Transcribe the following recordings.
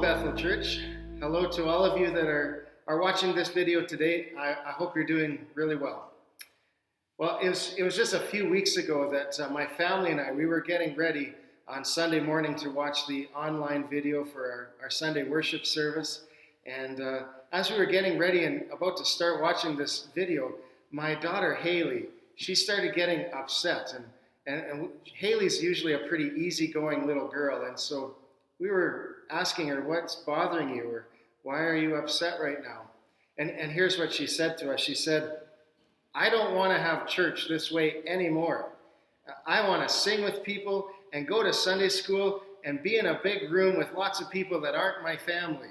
Bethel Church. Hello to all of you that are watching this video today. I hope you're doing really well. Well, it was just a few weeks ago that my family and I, we were getting ready on Sunday morning to watch the online video for our Sunday worship service. And as we were getting ready and about to start watching this video, my daughter Haley, she started getting upset. And Haley's usually a pretty easygoing little girl, and so we were asking her, what's bothering you, or why are you upset right now? And here's what she said to us. She said, I don't want to have church this way anymore. I want to sing with people and go to Sunday school and be in a big room with lots of people that aren't my family.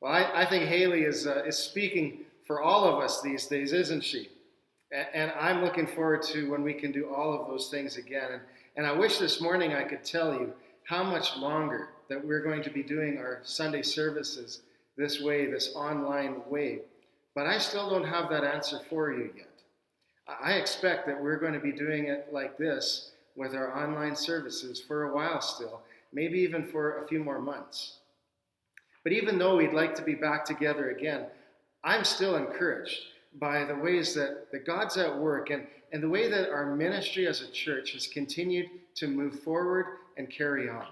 Well, I think Haley is speaking for all of us these days, isn't she? And I'm looking forward to when we can do all of those things again. And I wish this morning I could tell you how much longer that we're going to be doing our Sunday services this way, this online way. But I still don't have that answer for you yet. I expect that we're going to be doing it like this with our online services for a while still, maybe even for a few more months. But even though we'd like to be back together again, I'm still encouraged by the ways that God's at work and the way that our ministry as a church has continued to move forward and carry on.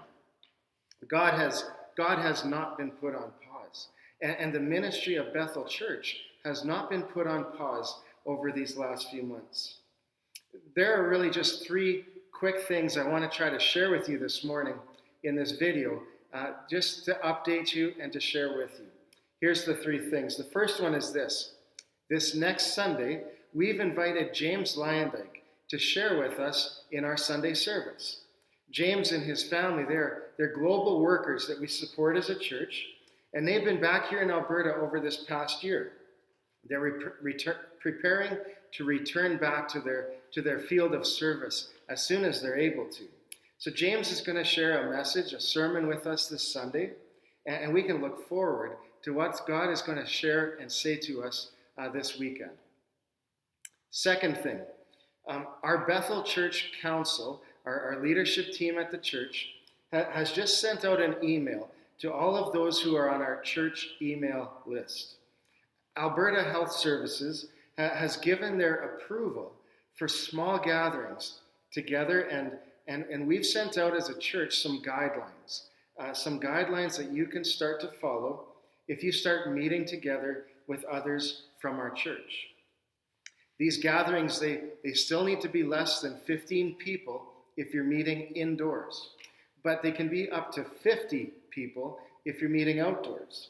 God has not been put on pause. And the ministry of Bethel Church has not been put on pause over these last few months. There are really just three quick things I want to try to share with you this morning in this video, just to update you and to share with you. Here's the three things. The first one is this. This next Sunday, we've invited James Lambic to share with us in our Sunday service. James and his family, they're global workers that we support as a church, and they've been back here in Alberta over this past year. They're preparing to return back to their field of service as soon as they're able to. So James is going to share a message, a sermon with us this Sunday, and we can look forward to what God is going to share and say to us this weekend. Second thing, our Bethel Church Council, our leadership team at the church, has just sent out an email to all of those who are on our church email list. Alberta Health Services has given their approval for small gatherings together, and we've sent out as a church some guidelines that you can start to follow if you start meeting together with others from our church. These gatherings, they still need to be less than 15 people if you're meeting indoors, but they can be up to 50 people if you're meeting outdoors.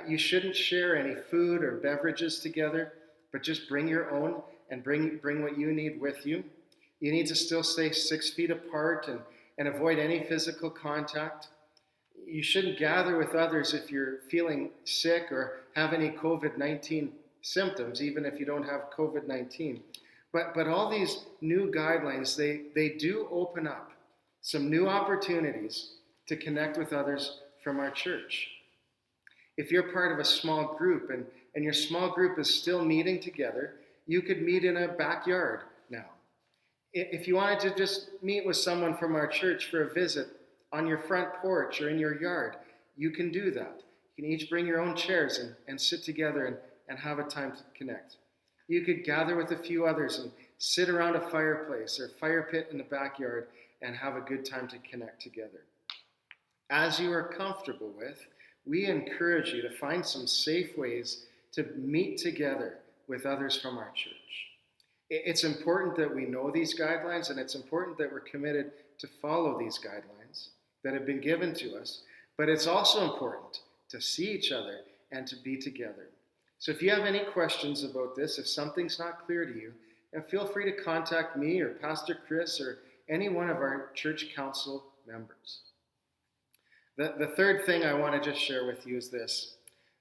You shouldn't share any food or beverages together, but just bring your own and bring what you need with you. You need to still stay 6 feet apart and avoid any physical contact. You shouldn't gather with others if you're feeling sick or have any COVID-19 symptoms, even if you don't have COVID-19. But all these new guidelines, they do open up some new opportunities to connect with others from our church. If you're part of a small group and your small group is still meeting together, you could meet in a backyard now. If you wanted to just meet with someone from our church for a visit on your front porch or in your yard, you can do that. You can each bring your own chairs and sit together and have a time to connect. You could gather with a few others and sit around a fireplace or fire pit in the backyard and have a good time to connect together. As you are comfortable with, we encourage you to find some safe ways to meet together with others from our church. It's important that we know these guidelines, and it's important that we're committed to follow these guidelines that have been given to us, but it's also important to see each other and to be together. So if you have any questions about this, if something's not clear to you, feel free to contact me or Pastor Chris or any one of our church council members. The third thing I want to just share with you is this.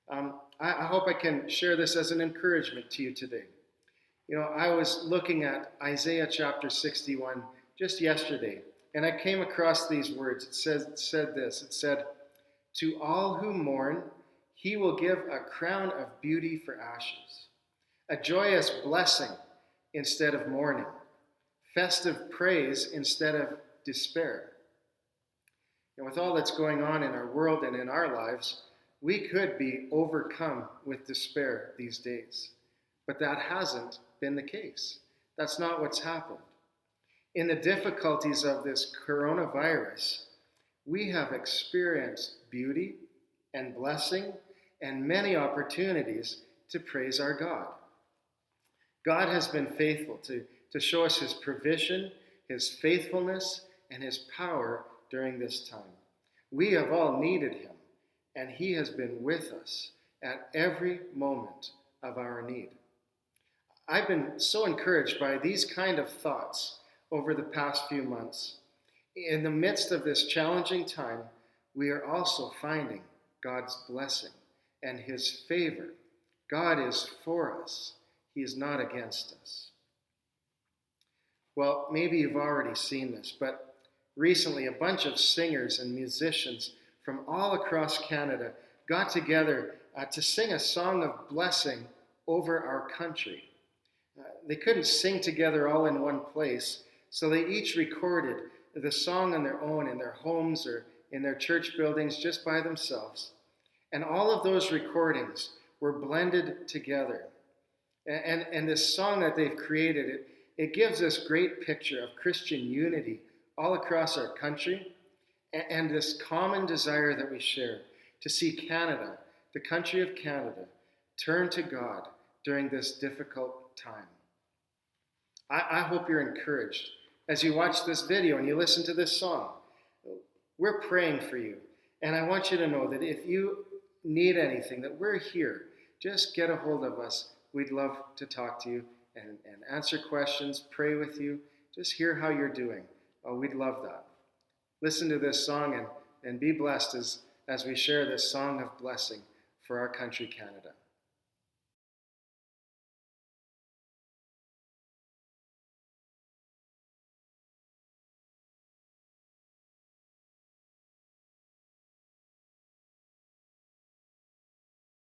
I hope I can share this as an encouragement to you today. You know, I was looking at Isaiah chapter 61 just yesterday, and I came across these words. It said this. It said, "To all who mourn, he will give a crown of beauty for ashes, a joyous blessing instead of mourning, festive praise instead of despair." And with all that's going on in our world and in our lives, we could be overcome with despair these days. But that hasn't been the case. That's not what's happened. In the difficulties of this coronavirus, we have experienced beauty and blessing and many opportunities to praise our God. God has been faithful to show us his provision, his faithfulness, and his power during this time. We have all needed him, and he has been with us at every moment of our need. I've been so encouraged by these kind of thoughts over the past few months. In the midst of this challenging time, we are also finding God's blessing and his favor. God is for us. He is not against us. Well, maybe you've already seen this, but recently a bunch of singers and musicians from all across Canada got together to sing a song of blessing over our country. They couldn't sing together all in one place, so they each recorded the song on their own in their homes or in their church buildings just by themselves. And all of those recordings were blended together. And this song that they've created, it gives this great picture of Christian unity all across our country and this common desire that we share to see Canada, the country of Canada, turn to God during this difficult time. I hope you're encouraged as you watch this video and you listen to this song. We're praying for you. And I want you to know that if you need anything, that we're here. Just get a hold of us. We'd love to talk to you and answer questions, pray with you, just hear how you're doing. Oh, we'd love that. Listen to this song and be blessed as we share this song of blessing for our country, Canada.